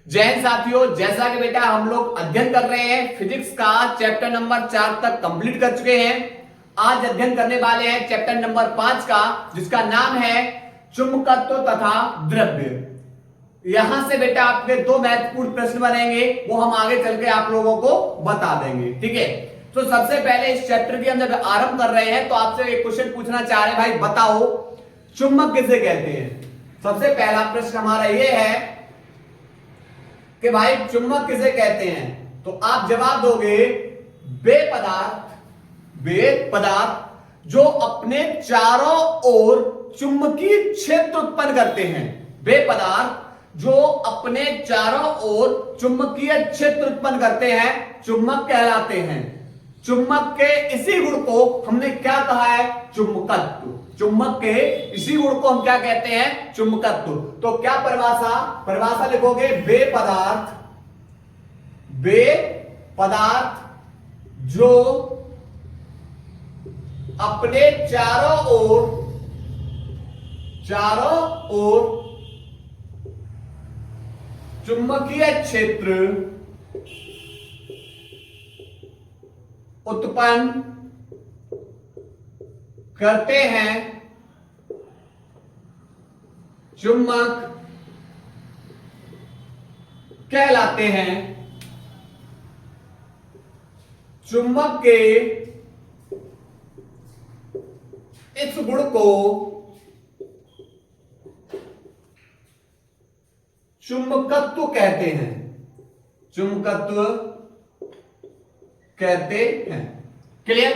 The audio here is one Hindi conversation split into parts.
जय हिंद साथियों, जैसा कि बेटा हम लोग अध्ययन कर रहे हैं फिजिक्स का चैप्टर नंबर 4 तक कंप्लीट कर चुके हैं। आज अध्ययन करने वाले हैं चैप्टर नंबर 5 का, जिसका नाम है चुंबकत्व तथा द्रव्य। यहां से बेटा आपके दो महत्वपूर्ण प्रश्न बनेंगे, वो हम आगे चल के आप लोगों को बता देंगे। ठीक है, तो सबसे पहले इस चैप्टर की हम जब आरंभ कर रहे हैं तो आपसे एक क्वेश्चन पूछना चाह रहे हैं, भाई बताओ चुंबक किसे कहते हैं। सबसे पहला प्रश्न हमारा ये है कि भाई चुंबक किसे कहते हैं, तो आप जवाब दोगे वे पदार्थ जो अपने चारों ओर चुंबकीय क्षेत्र उत्पन्न करते हैं। वे पदार्थ जो अपने चारों ओर चुंबकीय क्षेत्र उत्पन्न करते हैं चुंबक कहलाते हैं। चुंबक के इसी गुण को हमने क्या कहा है, चुंबकत्व। चुंबक के इसी गुण को हम क्या कहते हैं, चुंबकत्व। तो क्या परिभाषा लिखोगे, वे पदार्थ जो अपने चारों ओर चुंबकीय क्षेत्र उत्पन्न करते हैं चुंबक कहलाते हैं। चुंबक के इस गुण को चुंबकत्व कहते हैं। चुंबकत्व कहते हैं। क्लियर?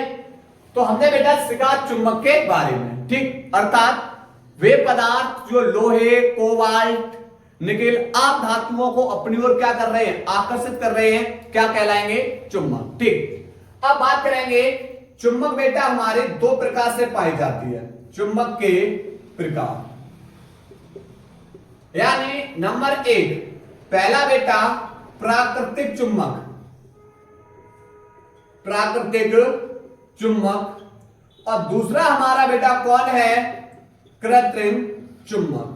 तो हमने बेटा सीखा चुंबक के बारे में, ठीक। अर्थात वे पदार्थ जो लोहे, कोबाल्ट, निकेल आम धातुओं को अपनी ओर क्या कर रहे हैं, आकर्षित कर रहे हैं, क्या कहलाएंगे, चुंबक। ठीक। अब बात करेंगे चुंबक बेटा हमारे दो प्रकार से पाई जाती है। चुंबक के प्रकार यानी नंबर 1, पहला बेटा प्राकृतिक चुंबक। और दूसरा हमारा बेटा कौन है, कृत्रिम चुंबक।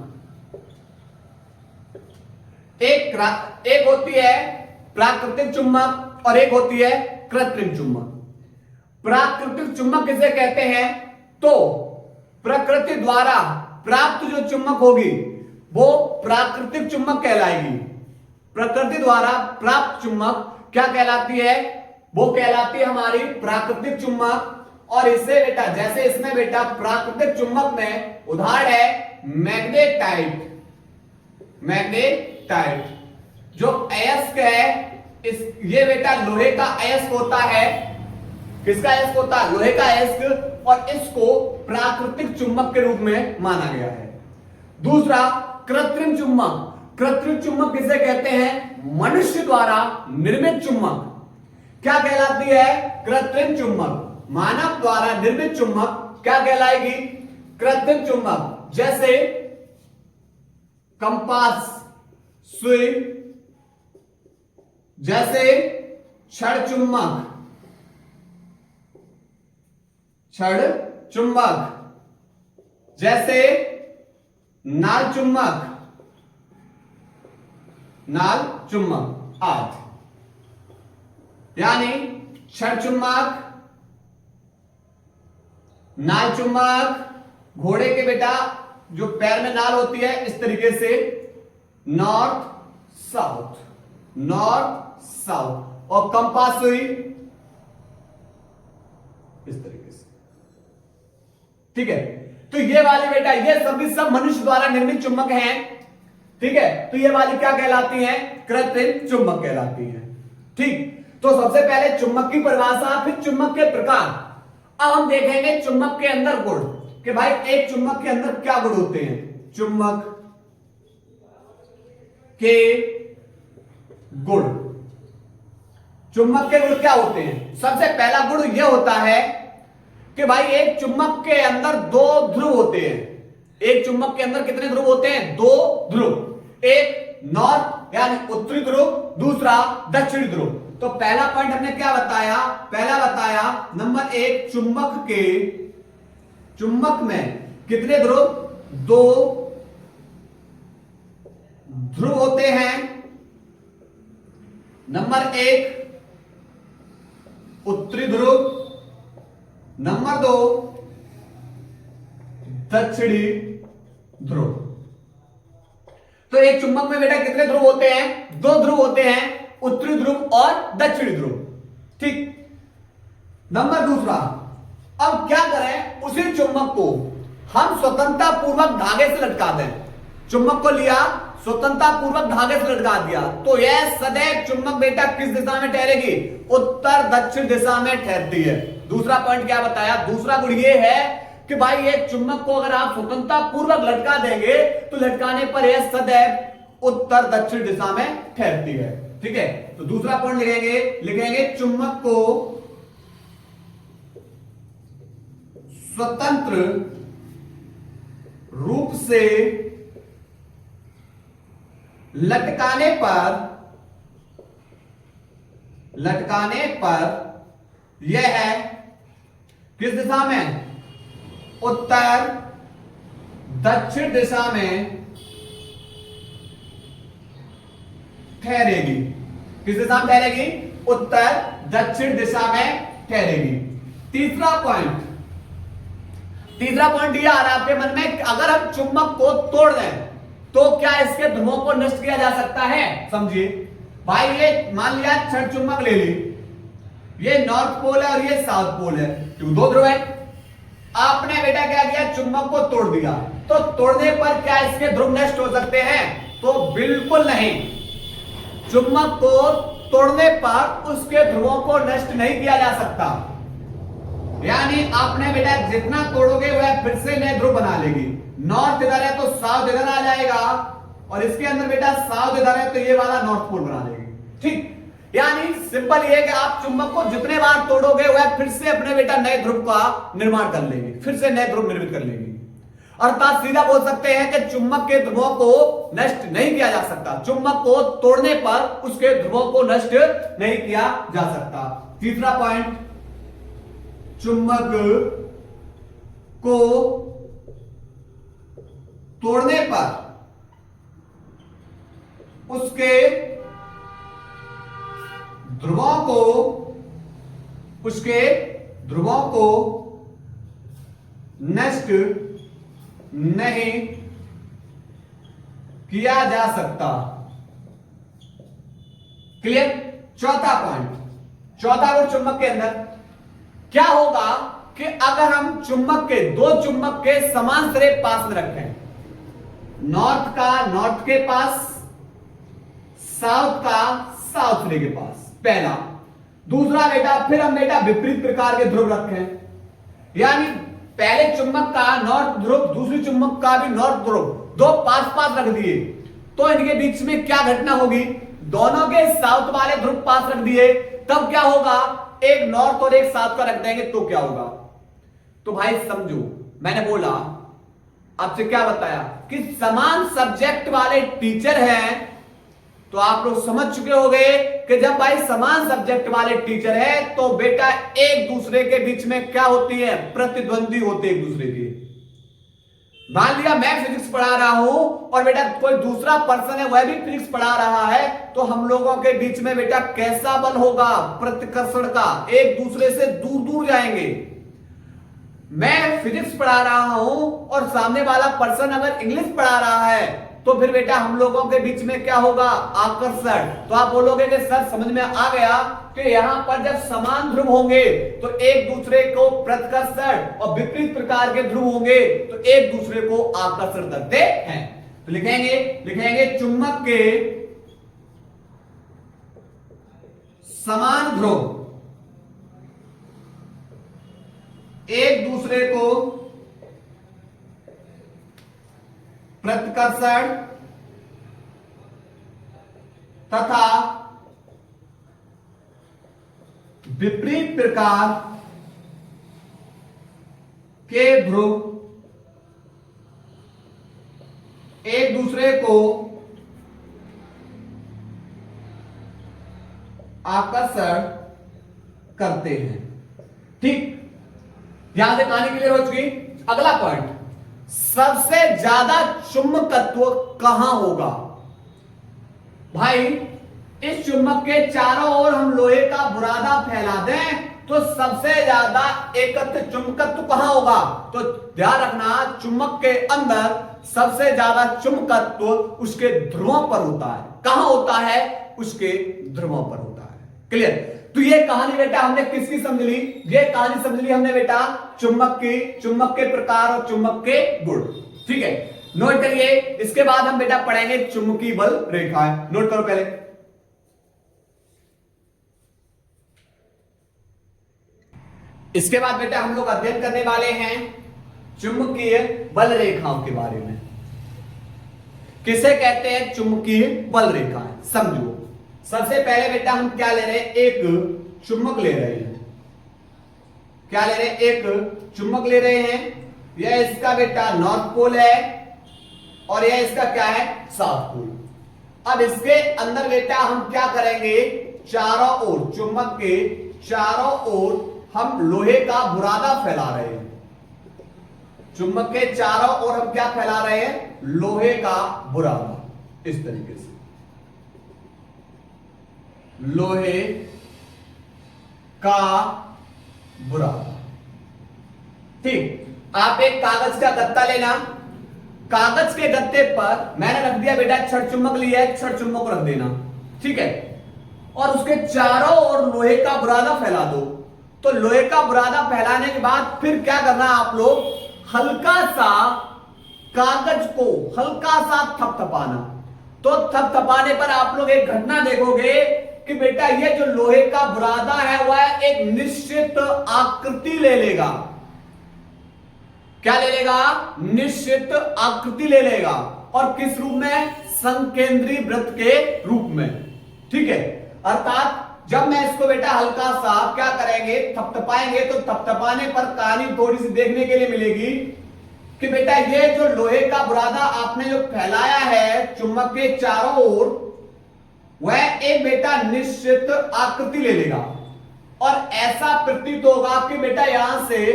एक होती है प्राकृतिक चुंबक और एक होती है कृत्रिम चुंबक। प्राकृतिक चुंबक किसे कहते हैं, तो प्रकृति द्वारा प्राप्त जो चुंबक होगी वो प्राकृतिक चुंबक कहलाएगी। प्रकृति द्वारा प्राप्त चुंबक क्या कहलाती है, वो कहलाती है हमारी प्राकृतिक चुंबक। और इससे बेटा जैसे इसमें बेटा प्राकृतिक चुंबक में उदाहरण है मैग्नेटाइट जो अयस्क है। ये बेटा लोहे का अयस्क होता है। किसका अयस्क होता है, लोहे का अयस्क। और इसको प्राकृतिक चुंबक के रूप में माना गया है। दूसरा कृत्रिम चुंबक। कृत्रिम चुंबक किसे कहते हैं, मनुष्य द्वारा निर्मित चुंबक। क्या कहलाती है, कृत्रिम चुंबक। मानव द्वारा निर्मित चुंबक क्या कहलाएगी, कृत्रिम चुंबक। जैसे कंपास, सुई, जैसे क्षण चुंबक, जैसे नाल चुंबक आदि। यानी क्षण चुंबक, नाल चुंबक, घोड़े के बेटा जो पैर में नाल होती है इस तरीके से नॉर्थ साउथ, और कंपास सुई इस तरीके से। ठीक है, तो ये वाली बेटा ये सभी सब मनुष्य द्वारा निर्मित चुंबक हैं। ठीक है, तो ये वाली क्या कहलाती हैं, कृत्रिम चुंबक कहलाती हैं। ठीक, तो सबसे पहले चुंबक की परिभाषा, फिर चुंबक के प्रकार। अब हम देखेंगे चुंबक के अंदर गुण कि भाई एक चुंबक के अंदर क्या गुण होते हैं। चुंबक के गुण क्या होते हैं। सबसे पहला गुण यह होता है कि भाई एक चुंबक के अंदर दो ध्रुव होते हैं। एक चुंबक के अंदर कितने ध्रुव होते हैं, दो ध्रुव। एक नॉर्थ यानी उत्तरी ध्रुव, दूसरा दक्षिणी ध्रुव। तो पहला पॉइंट हमने क्या बताया, नंबर 1, चुंबक में कितने ध्रुव, दो ध्रुव होते हैं। नंबर 1 उत्तरी ध्रुव, नंबर 2 दक्षिणी ध्रुव। तो एक चुंबक में बेटा कितने ध्रुव होते हैं? 2 ध्रुव होते हैं, उत्तरी ध्रुव और दक्षिणी ध्रुव। ठीक। नंबर दूसरा, अब क्या करें, उसी चुंबक को हम स्वतंत्रता पूर्वक धागे से लटका दें। चुंबक को लिया, स्वतंत्रता पूर्वक धागे से लटका दिया, तो यह सदैव चुंबक बेटा किस दिशा में ठहरेगी? उत्तर दक्षिण दिशा में ठहरती है। दूसरा पॉइंट क्या बताया? दूसरा गुण ये है कि भाई एक चुंबक को अगर आप स्वतंत्रता पूर्वक लटका देंगे तो लटकाने पर यह सदैव उत्तर दक्षिण दिशा में ठहरती है। ठीक है, तो दूसरा पॉइंट लिखेंगे चुंबक को स्वतंत्र रूप से लटकाने पर यह किस दिशा में? उत्तर दक्षिण दिशा में ठहरेगी। किस दिशा में ठहरेगी? उत्तर दक्षिण दिशा में ठहरेगी। तीसरा पॉइंट दिया आ रहा है आपके मन में, अगर हम चुंबक को तोड़ दें तो क्या इसके ध्रुवों को नष्ट किया जा सकता है? समझिए भाई, ये मान लिया छठ चुंबक ले ली, ये नॉर्थ पोल है और ये साउथ पोल है, तो 2 ध्रुव है। आपने बेटा क्या किया? चुंबक को तोड़ दिया, तो तोड़ने पर क्या इसके ध्रुव नष्ट हो सकते हैं? तो बिल्कुल नहीं। चुंबक को तोड़ने पर उसके ध्रुवों को नष्ट नहीं किया जा सकता। यानी आपने बेटा जितना तोड़ोगे वह फिर से नए ध्रुव बना लेगी। नॉर्थ इधर है तो साउथ इधर आ जाएगा, और इसके अंदर बेटा साउथ इधर है तो ये वाला नॉर्थ पोल बना लेगी। ठीक, यानी सिंपल ये है कि आप चुंबक को जितने बार तोड़ोगे वह फिर से अपने बेटा नए ध्रुव का निर्माण कर लेगी, फिर से नए ध्रुव निर्मित कर लेगी। अर्थात सीधा बोल सकते हैं कि चुंबक के ध्रुवों को नष्ट नहीं किया जा सकता। चुंबक को तोड़ने पर उसके ध्रुवों को नष्ट नहीं किया जा सकता। तीसरा पॉइंट, चुंबक को तोड़ने पर उसके ध्रुवों को नष्ट नहीं किया जा सकता। क्लियर? चौथा गुण चुंबक के अंदर क्या होगा कि अगर हम चुंबक के 2 चुंबक के समान सिरे पास में रखें, नॉर्थ का नॉर्थ के पास, साउथ का साउथ सिरे के पास, पहला। दूसरा बेटा फिर हम बेटा विपरीत प्रकार के ध्रुव रखें, यानी पहले चुंबक का नॉर्थ ध्रुव, दूसरी चुंबक का भी नॉर्थ ध्रुव, 2 पास पास रख दिए, तो इनके बीच में क्या घटना होगी? दोनों के साउथ वाले ध्रुव पास रख दिए, तब क्या होगा? एक नॉर्थ और एक साउथ का रख देंगे तो क्या होगा? तो भाई समझो, मैंने बोला आपसे क्या बताया कि समान सब्जेक्ट वाले टीचर हैं, तो आप लोग समझ चुके होंगे कि जब भाई समान सब्जेक्ट वाले टीचर है तो बेटा एक दूसरे के बीच में क्या होती है? प्रतिद्वंदी होते एक दूसरे के। मान लिया मैं फिजिक्स पढ़ा रहा हूं और बेटा कोई दूसरा पर्सन है वह भी फिजिक्स पढ़ा रहा है, तो हम लोगों के बीच में बेटा कैसा बल होगा? प्रतिकर्षण का, एक दूसरे से दूर दूर जाएंगे। मैं फिजिक्स पढ़ा रहा हूं और सामने वाला पर्सन अगर इंग्लिश पढ़ा रहा है तो फिर बेटा हम लोगों के बीच में क्या होगा? आकर्षण। तो आप बोलोगे कि सर समझ में आ गया कि यहां पर जब समान ध्रुव होंगे तो एक दूसरे को प्रतिकर्षण और विपरीत प्रकार के ध्रुव होंगे तो एक दूसरे को आकर्षण करते हैं। तो लिखेंगे चुंबक के समान ध्रुव एक दूसरे को प्रतिकर्षण तथा विपरीत प्रकार के ध्रुव एक दूसरे को आकर्षण करते हैं। ठीक, ध्यान से कहानी क्लियर हो चुकी। अगला पॉइंट, सबसे ज्यादा चुंबकत्व कहां होगा? भाई इस चुंबक के चारों ओर हम लोहे का बुरादा फैला दें तो सबसे ज्यादा एकत्र चुंबकत्व कहां होगा? तो ध्यान रखना, चुंबक के अंदर सबसे ज्यादा चुंबकत्व उसके ध्रुवों पर होता है। कहां होता है? उसके ध्रुवों पर होता है। क्लियर? तो ये कहानी बेटा हमने किसकी समझ ली? ये कहानी समझ ली हमने बेटा चुंबक की, चुंबक के प्रकार और चुंबक के गुण। ठीक है, नोट करिए। इसके बाद हम बेटा पढ़ेंगे चुंबकीय बल रेखाएं। नोट करो पहले। इसके बाद बेटा हम लोग अध्ययन करने वाले हैं चुंबकीय बल रेखाओं के बारे में। किसे कहते हैं चुंबकीय बल रेखाएं? समझो। सबसे पहले बेटा हम क्या ले रहे हैं? एक चुंबक ले रहे हैं। क्या ले रहे हैं? एक चुंबक ले रहे हैं। यह इसका बेटा नॉर्थ पोल है और यह इसका क्या है? South pole. अब इसके अंदर बेटा हम क्या करेंगे? चारों ओर, चुंबक के चारों ओर हम लोहे का बुरादा फैला रहे हैं। चुंबक के चारों ओर हम क्या फैला रहे हैं? लोहे का बुरादा। इस तरीके से लोहे का बुरादा। ठीक। आप एक कागज का गत्ता लेना। कागज के गत्ते पर मैंने रख दिया बेटा छड़ चुंबक लिया है, छड़ चुंबक को रख देना। ठीक है, और उसके चारों ओर लोहे का बुरादा फैला दो। तो लोहे का बुरादा फैलाने के बाद फिर क्या करना है आप लोग? हल्का सा कागज को हल्का सा थपथपाना। तो थपथपाने पर आप लोग एक घटना देखोगे कि बेटा ये जो लोहे का बुरादा है वह एक निश्चित आकृति ले लेगा। क्या ले लेगा? निश्चित आकृति ले लेगा। और किस रूप में? संकेंद्री वृत्त के रूप में। ठीक है, अर्थात जब मैं इसको बेटा हल्का सा क्या करेंगे? थपथपाएंगे, तो थपथपाने पर कहानी थोड़ी सी देखने के लिए मिलेगी कि बेटा ये जो लोहे का बुरादा आपने जो फैलाया है चुंबक के चारों ओर, वह एक बेटा निश्चित आकृति ले लेगा। और ऐसा प्रतीत होगा कि बेटा यहां से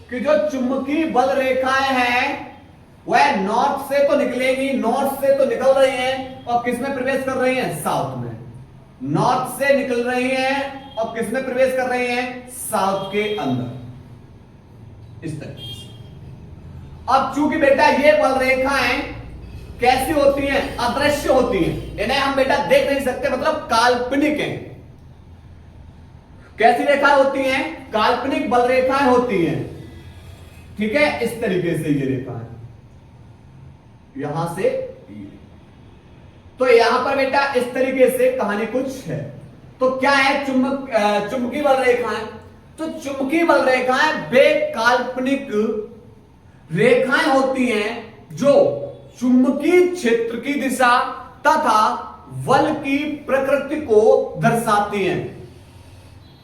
कि जो चुंबकीय बल रेखाएं हैं वह नॉर्थ से तो निकलेगी, नॉर्थ से तो निकल रही हैं और किस में प्रवेश कर रही हैं? साउथ में। नॉर्थ से निकल रही हैं और किस में प्रवेश कर रही हैं? साउथ के अंदर। इस तरीके से। अब चूंकि बेटा ये बल रेखाएं कैसी होती हैं? अदृश्य होती हैं, इन्हें हम बेटा देख नहीं सकते, मतलब काल्पनिक हैं। कैसी रेखाएं होती हैं? काल्पनिक बल रेखाएं होती हैं। ठीक है, इस तरीके से ये रेखा है, यहां से तो यहां पर बेटा इस तरीके से कहानी कुछ है। तो क्या है? चुंबकीय बल रेखाएं। तो चुंबकीय बल रेखाएं वे काल्पनिक रेखाएं होती हैं जो चुंबकीय क्षेत्र की दिशा तथा बल की प्रकृति को दर्शाती हैं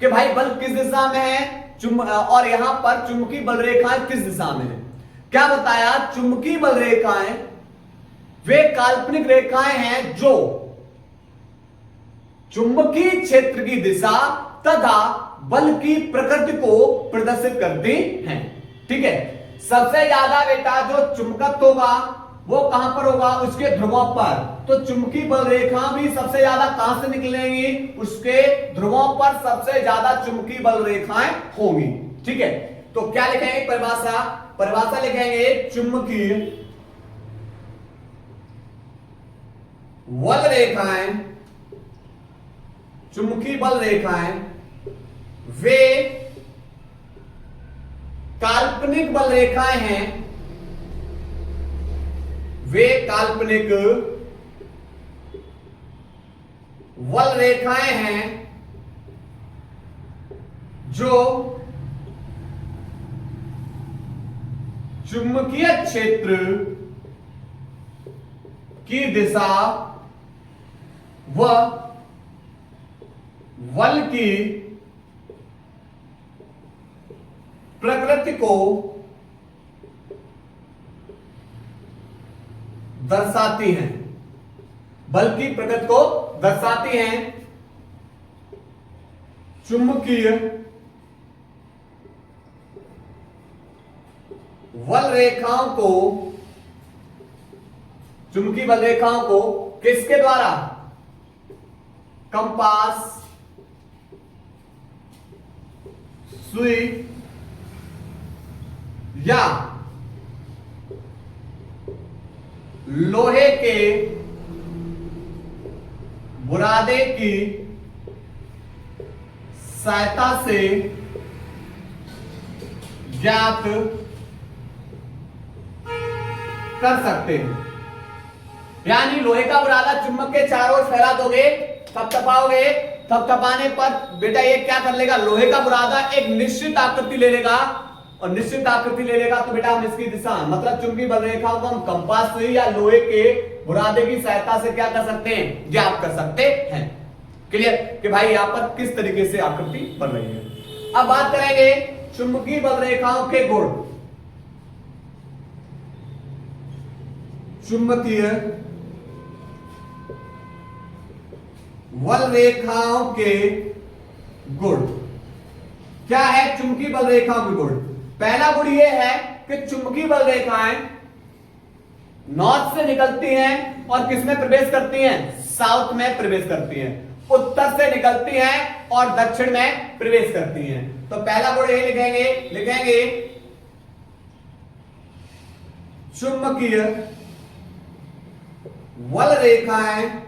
कि भाई बल किस दिशा में है, और यहां पर चुंबकीय बल रेखाएं किस दिशा में है। क्या बताया? चुंबकीय बल रेखाएं वे काल्पनिक रेखाएं हैं जो चुंबकीय क्षेत्र की दिशा तथा बल की प्रकृति को प्रदर्शित करती हैं। ठीक है, सबसे ज्यादा बेटा जो चुंबकत्व होगा वो कहां पर होगा? उसके ध्रुवों पर। तो चुंबकीय बल रेखा भी सबसे ज्यादा कहां से निकलेंगी? उसके ध्रुवों पर सबसे ज्यादा चुंबकीय बल रेखाएं होंगी। ठीक है, तो क्या लिखेंगे? परिभाषा। परिभाषा लिखेंगे चुंबकीय बल रेखाएं, चुंबकीय बल रेखाएं वे काल्पनिक बल रेखाएं हैं, वे काल्पनिक बल रेखाएं हैं जो चुंबकीय क्षेत्र की दिशा व बल की प्रकृति को दर्शाती हैं। बल की प्रकृति को दर्शाती हैं। चुंबकीय बल रेखाओं को, चुंबकीय बल रेखाओं को किसके द्वारा? कंपास सुई या लोहे के बुरादे की सहायता से ज्ञात कर सकते हैं। यानी लोहे का बुरादा चुंबक के चारों ओर फैला दोगे, थपथपाओगे, थपथपाने पर बेटा ये क्या कर लेगा, लोहे का बुरादा एक निश्चित आकृति ले लेगा, और निश्चित आकृति ले लेगा तो बेटा हम इसकी दिशा मतलब चुंबकीय बल रेखाओं को हम कंपास सुई या लोहे के बुरादे की सहायता से क्या कर सकते हैं, ज्ञात कर सकते हैं। क्लियर कि भाई यहां पर किस तरीके से आकृति बन रही है। अब बात करेंगे चुंबकीय बल रेखाओं के गुण। चुंबकीय बल रेखाओं के गुण क्या है? चुंबकीय बल रेखाओं के गुण, पहला गुण यह है कि चुंबकीय बल रेखाएं नॉर्थ से निकलती हैं और किस में प्रवेश करती हैं? साउथ में प्रवेश करती हैं। उत्तर से निकलती हैं और दक्षिण में प्रवेश करती हैं। तो पहला गुण यही लिखेंगे चुंबकीय बल रेखाएं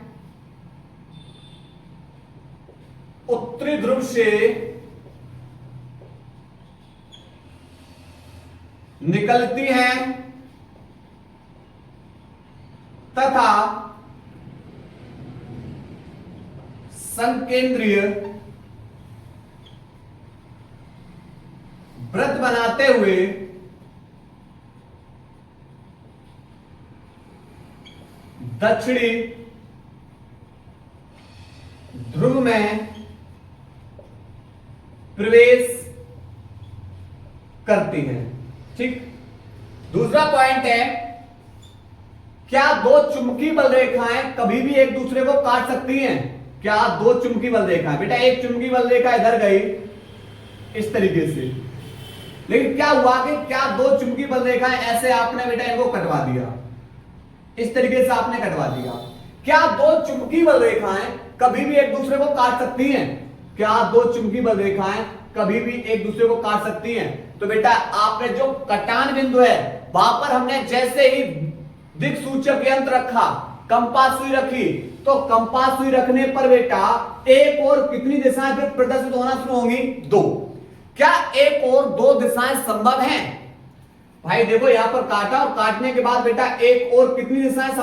उत्तरी ध्रुव से निकलती हैं तथा संकेंद्रीय वृत्त बनाते हुए दक्षिणी ध्रुव में प्रवेश करती हैं। ठीक, दूसरा पॉइंट है, क्या दो चुंबकीय बल रेखाएं कभी भी एक दूसरे को काट सकती हैं? क्या दो चुंबकीय बल रेखाएं, बेटा एक चुंबकीय बल रेखा इधर गई इस तरीके से, लेकिन क्या हुआ कि क्या दो चुंबकीय बल रेखाएं ऐसे आपने बेटा इनको कटवा दिया, इस तरीके से आपने कटवा दिया। क्या दो चुंबकीय बल रेखाएं कभी भी एक दूसरे को काट सकती हैं? क्या दो चुंबकीय बल रेखाएं कभी भी एक दूसरे को काट सकती हैं? तो बेटा आपने जो कटान बिंदु है वहां पर हमने जैसे ही दिक सूचक यंत्र रखा, कंपास सुई रखी, तो कंपास सुई रखने पर बेटा एक और कितनी दिशाएं फिर प्रदर्शित होना शुरू होंगी? दो। क्या एक और दो दिशाएं संभव हैं? भाई देखो यहां पर काटा और काटने के बाद बेटा एक और कितनी दिशाएं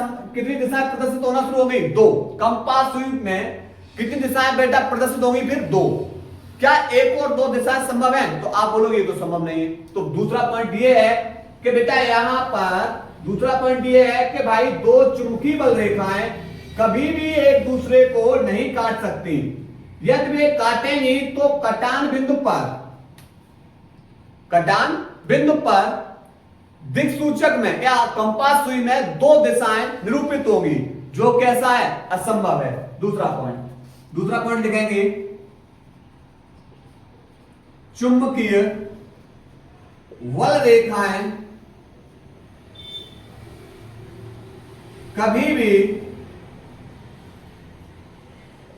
प्रदर्शित होना शुरू होंगी? दो। कंपास सुई में कितनी दिशाएं बेटा प्रदर्शित होंगी? फिर दो। क्या एक और दो दिशाएं संभव हैं? तो आप बोलोगे ये तो संभव नहीं है। तो दूसरा पॉइंट ये है कि बेटा यहां पर दूसरा पॉइंट ये है कि भाई दो चुंबकीय बल रेखाएं कभी भी एक दूसरे को नहीं काट सकती। यदि वे काटेंगी तो कटान बिंदु पर दिक सूचक में या कंपास सुई में दो दिशाएं निरूपित होंगी, जो कैसा है? असंभव है। दूसरा पॉइंट लिखेंगे चुंबकीय बल रेखाएं कभी भी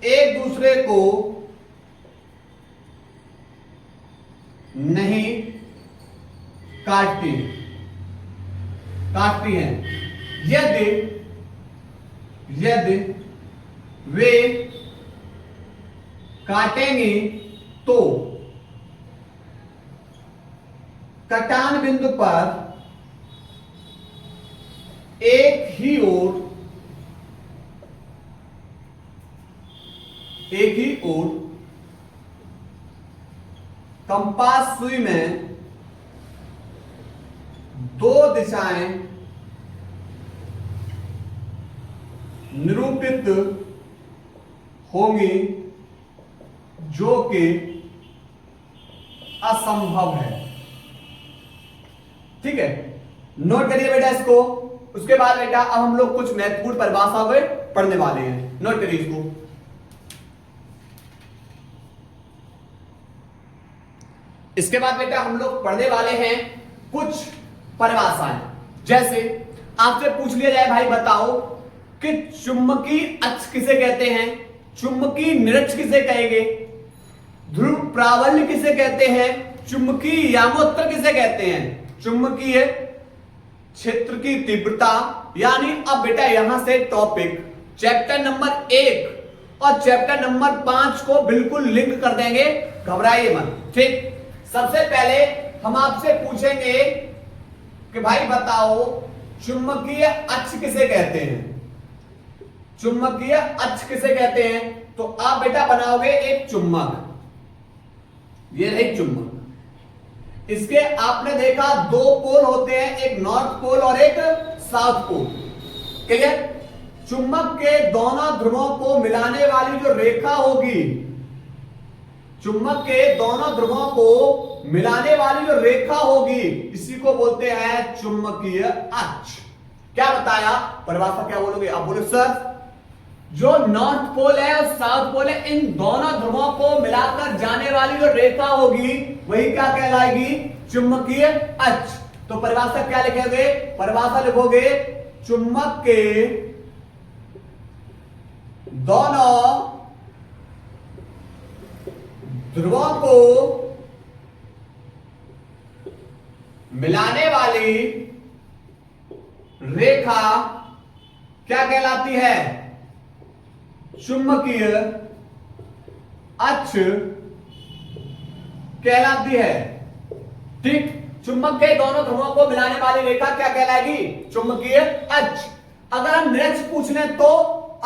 एक दूसरे को नहीं काटती हैं। यदि वे काटेंगी तो कटान बिंदु पर एक ही ओर कंपास सुई में दो दिशाएं निरूपित होंगी, जो कि असंभव है। ठीक है, नोट करिए बेटा इसको। उसके बाद बेटा अब हम लोग कुछ महत्वपूर्ण परिभाषाएं पढ़ने वाले हैं, नोट करिए इसको। इसके बाद बेटा हम लोग पढ़ने वाले हैं कुछ परिभाषाएं। जैसे आपसे पूछ लिया जाए भाई बताओ कि चुंबकीय अक्ष किसे कहते हैं? चुंबकीय निरक्ष किसे कहेंगे, ध्रुव प्राबल्य किसे कहते हैं, चुंबकीय यामोत्तर किसे कहते हैं, चुंबकीय क्षेत्र की तीव्रता। यानी अब बेटा यहां से टॉपिक चैप्टर नंबर 1 और चैप्टर नंबर 5 को बिल्कुल लिंक कर देंगे, घबराइए मत। ठीक, सबसे पहले हम आपसे पूछेंगे कि भाई बताओ चुंबकीय अक्ष किसे कहते हैं, चुंबकीय अक्ष किसे कहते हैं। तो आप बेटा बनाओगे एक चुंबक, ये रही चुंबक, इसके आपने देखा दो पोल होते हैं, एक नॉर्थ पोल और एक साउथ पोल, क्लियर। चुंबक के दोनों ध्रुवों को मिलाने वाली जो रेखा होगी, चुंबक के दोनों ध्रुवों को मिलाने वाली जो रेखा होगी, इसी को बोलते हैं चुंबकीय अक्ष। क्या बताया, परिभाषा क्या बोलोगे आप, बोलो सर जो नॉर्थ पोल है और साउथ पोल है, इन दोनों ध्रुवों को मिलाकर जाने वाली जो रेखा होगी वही क्या कहलाएगी, चुंबकीय अक्ष। तो परिभाषा क्या लिखोगे, परिभाषा लिखोगे चुंबक के दोनों ध्रुवों को मिलाने वाली रेखा क्या कहलाती है, चुंबकीय अक्ष कहलाती है। ठीक, चुंबक के दोनों ध्रुवों को मिलाने वाली रेखा क्या कहलाएगी, चुंबकीय अक्ष। अगर हम नेक्स्ट पूछ लें तो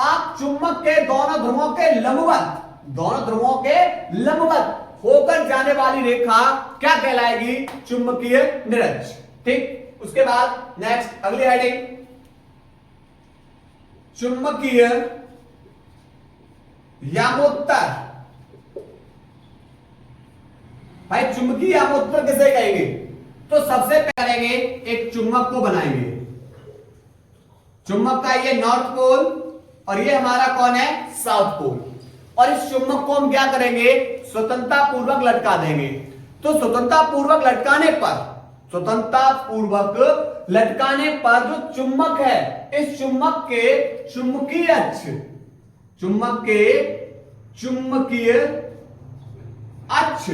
आप चुंबक के दोनों ध्रुवों के लंबवत, दोनों ध्रुवों के लंबवत होकर जाने वाली रेखा क्या कहलाएगी, चुंबकीय निरक्ष। ठीक, उसके बाद नेक्स्ट अगली हेडिंग चुंबकीय यामोत्तर। भाई चुंबकीय यामोत्तर किसे कहेंगे, तो सबसे पहले करेंगे एक चुंबक को बनाएंगे, चुंबक का ये नॉर्थ पोल और ये हमारा कौन है, साउथ पोल, और इस चुंबक को हम क्या करेंगे, स्वतंत्रता पूर्वक लटका देंगे। तो स्वतंत्रता पूर्वक लटकाने पर, स्वतंत्रता पूर्वक लटकाने पर जो चुंबक है, इस चुंबक के चुंबकीय अक्ष, चुंबक के चुंबकीय अक्ष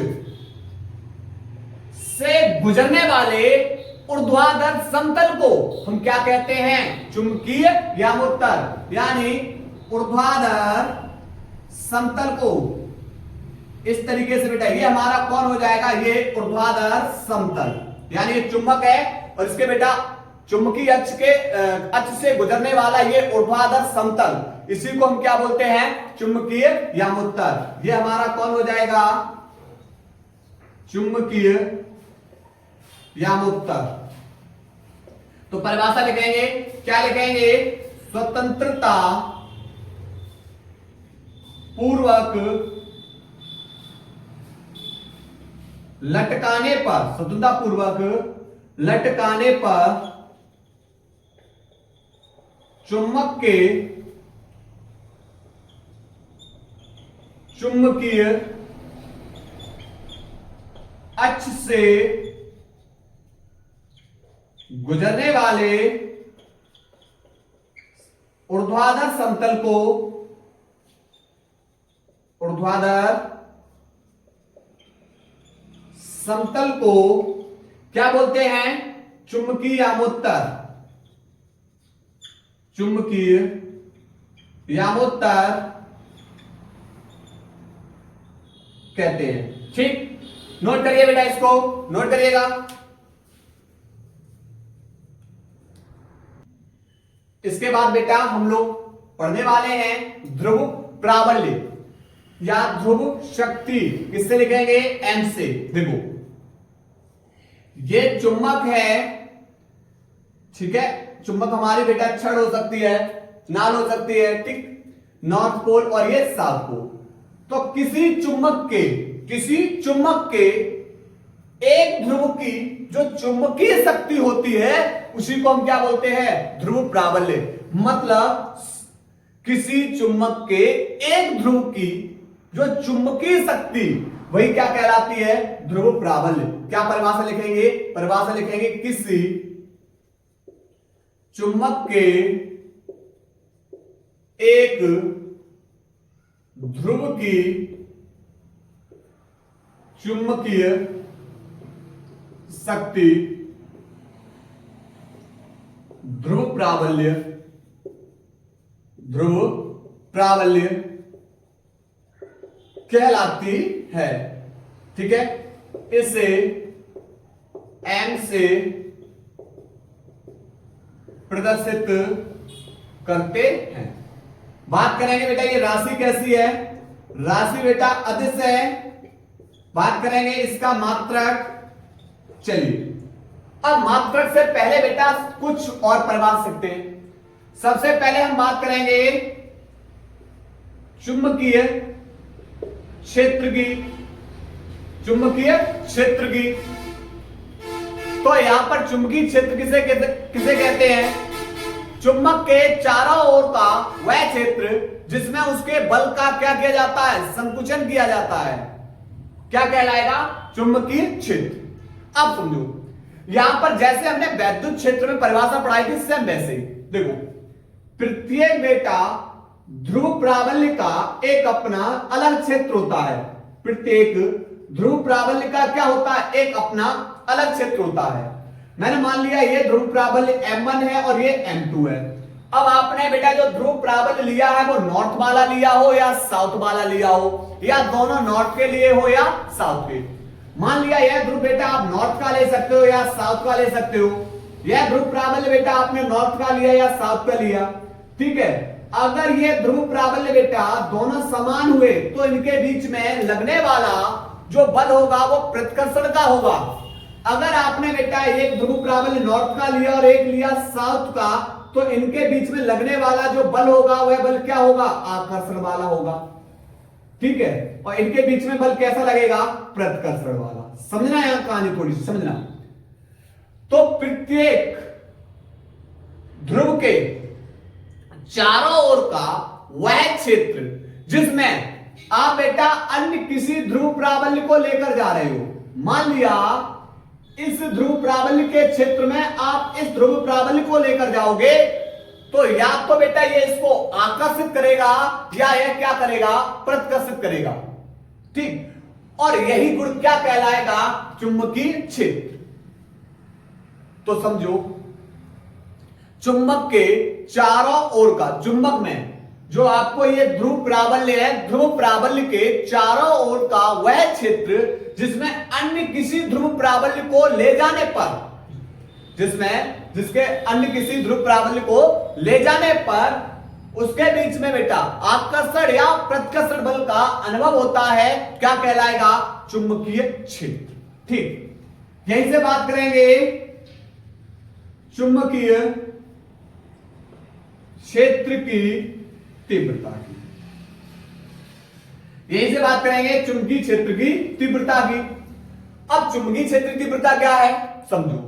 से गुजरने वाले ऊर्ध्वाधर समतल को हम क्या कहते हैं, चुंबकीय यामोत्तर। यानी ऊर्ध्वाधर समतल को इस तरीके से बेटा ये हमारा कौन हो जाएगा, ये ऊर्ध्वाधर समतल। यानी ये चुंबक है और इसके बेटा चुंबकीय अक्ष के अक्ष से गुजरने वाला ये ऊर्ध्वाधर समतल, इसी को हम क्या बोलते हैं, चुंबकीय यामोत्तर। ये हमारा कौन हो जाएगा, चुंबकीय यामोत्तर। तो परिभाषा लिखेंगे, क्या लिखेंगे, स्वतंत्रता पूर्वक लटकाने पर, स्वतंत्रता पूर्वक लटकाने पर चुंबक के चुंबकीय अक्ष से गुजरने वाले ऊर्ध्वाधर समतल को, ऊर्ध्वाधर समतल को क्या बोलते हैं, चुंबकीय यामोत्तर, चुंबकीय यामोत्तर कहते हैं। ठीक, नोट करिए बेटा, इसको नोट करिएगा। इसके बाद बेटा हम लोग पढ़ने वाले हैं ध्रुव प्राबल्य या ध्रुव शक्ति। किससे लिखेंगे, एम से, देखो ये चुंबक है, ठीक है, चुंबक हमारी बेटा छड़ हो सकती है, नाल हो सकती है, ठीक, नॉर्थ पोल और ये साउथ पोल। तो किसी चुंबक के एक ध्रुव की जो चुंबकीय शक्ति होती है उसी को हम क्या बोलते हैं, ध्रुव प्राबल्य। मतलब किसी चुंबक के एक ध्रुव की जो चुंबकीय शक्ति वही क्या कहलाती है, ध्रुव प्राबल्य। क्या परिभाषा लिखेंगे, परिभाषा लिखेंगे किसी चुंबक के एक ध्रुव की चुंबकीय शक्ति ध्रुव प्राबल्य कहलाती है। ठीक है, इसे एम से प्रदर्शित करते हैं। बात करेंगे बेटा ये राशि कैसी है। राशि बेटा अदिश है। बात करेंगे इसका मात्रक। चलिए अब मात्रक से पहले बेटा कुछ और परिभाषा सकते हैं। सबसे पहले हम बात करेंगे चुंबकीय क्षेत्र की। तो यहां पर चुंबकीय क्षेत्र किसे कहते हैं? चुंबक के चारों ओर का वह क्षेत्र जिसमें उसके बल का क्या किया जाता है? संकुचन किया जाता है। क्या कहलाएगा? चुंबकीय क्षेत्र। अब समझो, यहां पर जैसे हमने वैद्युत क्षेत्र में परिभाषा पढ़ाई थी, सेम वैसे देखो, प्रत्येक बेटा ध्रुव प्राबल्य का एक अपना अलग क्षेत्र होता है। प्रत्येक ध्रुव प्राबल्य का क्या होता है? एक अपना अलग क्षेत्र होता है। मैंने मान लिया ये ध्रुव प्राबल्य M1 है और ये M2 है। अब आपने बेटा जो ध्रुव प्राबल्य लिया है वो नॉर्थ वाला लिया हो या साउथ वाला लिया हो, या दोनों नॉर्थ के लिए हो या साउथ के। मान लिया यह ध्रुव बेटा आप नॉर्थ का ले सकते हो या साउथ का ले सकते हो। यह ध्रुव प्राबल्य बेटा आपने नॉर्थ का लिया या साउथ का लिया। ठीक है, अगर ये ध्रुव प्राबल्य बेटा दोनों समान हुए तो इनके बीच में लगने वाला जो बल होगा वो प्रतिकर्षण का होगा। अगर आपने बेटा एक ध्रुव प्राबल्य नॉर्थ का लिया और एक लिया साउथ का, तो इनके बीच में लगने वाला जो बल होगा वह बल क्या होगा? आकर्षण वाला होगा। ठीक है, और इनके बीच में बल कैसा लगेगा? प्रतिकर्षण वाला। समझना यहां कहानी थोड़ी सी समझना। तो प्रत्येक ध्रुव के चारों ओर का वह क्षेत्र जिसमें आप बेटा अन्य किसी ध्रुव प्राबल्य को लेकर जा रहे हो। मान लिया इस ध्रुव प्राबल्य के क्षेत्र में आप इस ध्रुव प्राबल्य को लेकर जाओगे, तो या तो बेटा ये इसको आकर्षित करेगा या यह क्या करेगा? प्रतिकर्षित करेगा। ठीक, और यही गुण क्या कहलाएगा? चुंबकीय क्षेत्र। तो समझो, चुंबक के चारों ओर का, चुंबक में जो आपको ये ध्रुव प्राबल्य है, ध्रुव प्राबल्य के चारों ओर का वह क्षेत्र जिसमें अन्य किसी ध्रुव प्राबल्य को ले जाने पर, जिसके अन्य किसी ध्रुव प्राबल्य को ले जाने पर उसके बीच में बेटा आकर्षण या प्रतिकर्षण बल का अनुभव होता है। क्या कहलाएगा? चुंबकीय क्षेत्र। ठीक, यहीं से बात करेंगे चुंबकीय क्षेत्र की तीव्रता की। यहीं से बात करेंगे चुंबकीय क्षेत्र की तीव्रता की। अब चुंबकीय क्षेत्र की तीव्रता क्या है समझो।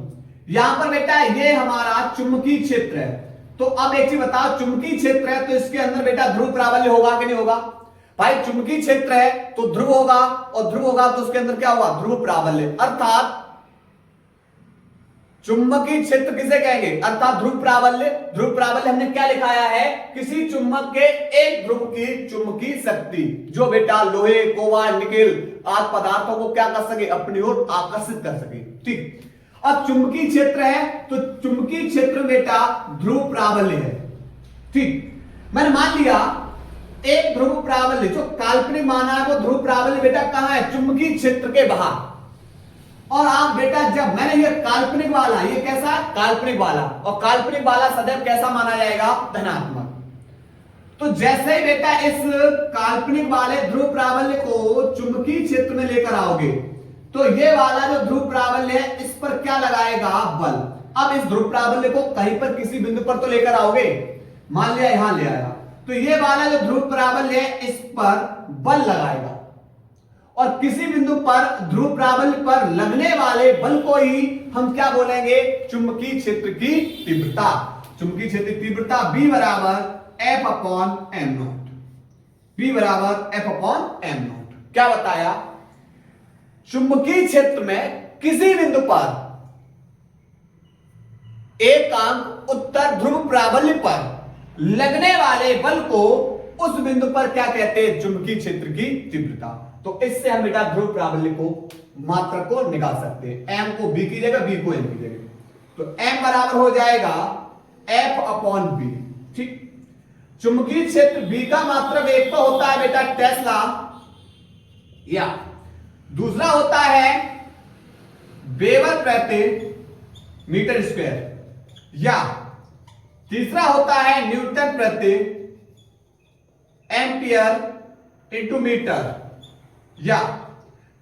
यहां पर बेटा ये हमारा चुंबकीय क्षेत्र है। तो अब एक चीज बताओ, चुंबकीय क्षेत्र है तो इसके अंदर बेटा ध्रुव प्राबल्य होगा कि नहीं होगा? भाई चुंबकीय क्षेत्र है तो ध्रुव होगा, और ध्रुव होगा तो उसके अंदर क्या होगा? ध्रुव प्राबल्य। अर्थात चुंबकीय क्षेत्र किसे कहेंगे? अर्थात ध्रुव प्राबल्य। ध्रुव प्राबल्य हमने क्या लिखाया है? किसी चुंबक के एक ध्रुव की चुंबकीय शक्ति जो बेटा लोहे, कोबाल्ट, निकेल आदि पदार्थों को क्या कर सके? अपनी ओर आकर्षित कर सके। ठीक, अब चुंबकीय क्षेत्र है तो चुंबकीय क्षेत्र बेटा ध्रुव प्राबल्य है। ठीक, मैंने मान लिया एक ध्रुव प्राबल्य जो काल्पनिक माना है वो ध्रुव प्राबल्य बेटा कहां है? चुंबकीय क्षेत्र के बाहर। और आप बेटा जब मैंने ये काल्पनिक वाला, ये कैसा? काल्पनिक वाला, और काल्पनिक वाला सदैव कैसा माना जाएगा? धनात्मक। तो जैसे ही बेटा इस काल्पनिक वाले ध्रुव प्राबल्य को चुंबकीय क्षेत्र में लेकर आओगे तो ये वाला जो ध्रुव प्राबल्य है इस पर क्या लगाएगा? बल। अब इस ध्रुव प्राबल्य को कहीं पर किसी बिंदु पर तो लेकर आओगे, मान लिया यहां ले आया, तो ये वाला जो ध्रुव प्राबल्य है इस पर बल लगाएगा, और किसी बिंदु पर ध्रुव प्राबल्य पर लगने वाले बल को ही हम क्या बोलेंगे? चुंबकीय क्षेत्र की तीव्रता। चुंबकीय क्षेत्र की तीव्रता B बराबर F upon am not. B बराबर F अपॉन एम नॉट। क्या बताया? चुंबकीय क्षेत्र में किसी बिंदु पर एक अंक उत्तर ध्रुव प्राबल्य पर लगने वाले बल को उस बिंदु पर क्या कहते हैं, चुंबकीय क्षेत्र की तीव्रता। तो इससे हम बेटा ध्रुव प्राबल्य को मात्रक को निकाल सकते हैं, एम को बी की जगह, बी को एम की जगह। तो एम बराबर हो जाएगा एफ अपॉन बी। ठीक, चुंबकीय क्षेत्र बी का मात्रक एक तो होता है बेटा टेस्ला, या दूसरा होता है वेबर प्रति मीटर स्क्वायर, या तीसरा होता है न्यूटन प्रति एम्पियर इंटू मीटर, या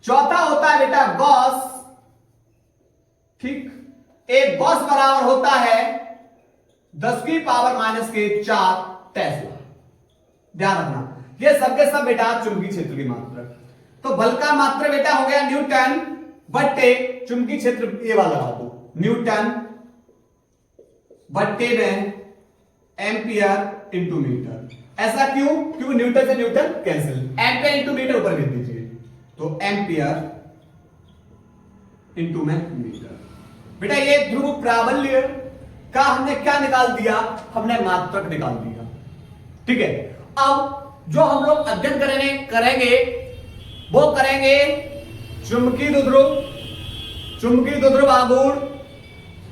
चौथा होता है बेटा गॉस। ठीक, एक गॉस बराबर होता है 10 की पावर माइनस के 4 टेस्ला। ध्यान रखना ये सबके सब बेटा चुंबकीय क्षेत्र की मात्रक। तो बल का मात्रक बेटा हो गया न्यूटन बट्टे चुंबकीय क्षेत्र, ये वाला लगा दो, न्यूटन बट्टे में एम्पियर इंटू मीटर। ऐसा क्यों? क्योंकि न्यूटन से newton cancel, ampere into metre ऊपर लिख दीजिए, तो एम्पियर इंटू में मीटर। बेटा ये ध्रुव प्राबल्य का हमने क्या निकाल दिया, हमने मात्रक निकाल दिया। ठीक है, अब जो हम लोग अध्ययन करेंगे वो करेंगे चुंबकीय द्विध्रुव आघूर्ण,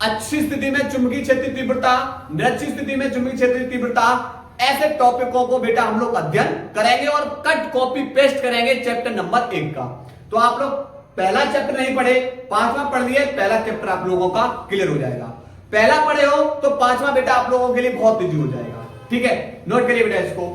अच्छी स्थिति में चुंबकीय क्षेत्र तीव्रता, निरक्षी स्थिति में चुंबकीय क्षेत्र तीव्रता। ऐसे टॉपिकों को बेटा हम लोग अध्ययन करेंगे और कट कॉपी पेस्ट करेंगे चैप्टर नंबर 1 का। तो आप लोग पहला चैप्टर नहीं पढ़े, 5वां पढ़ लिए, पहला चैप्टर आप लोगों का क्लियर हो जाएगा। पहला पढ़े हो तो 5वां बेटा आप लोगों के लिए बहुत इजी हो जाएगा। ठीक है, नोट करिए बेटा इसको।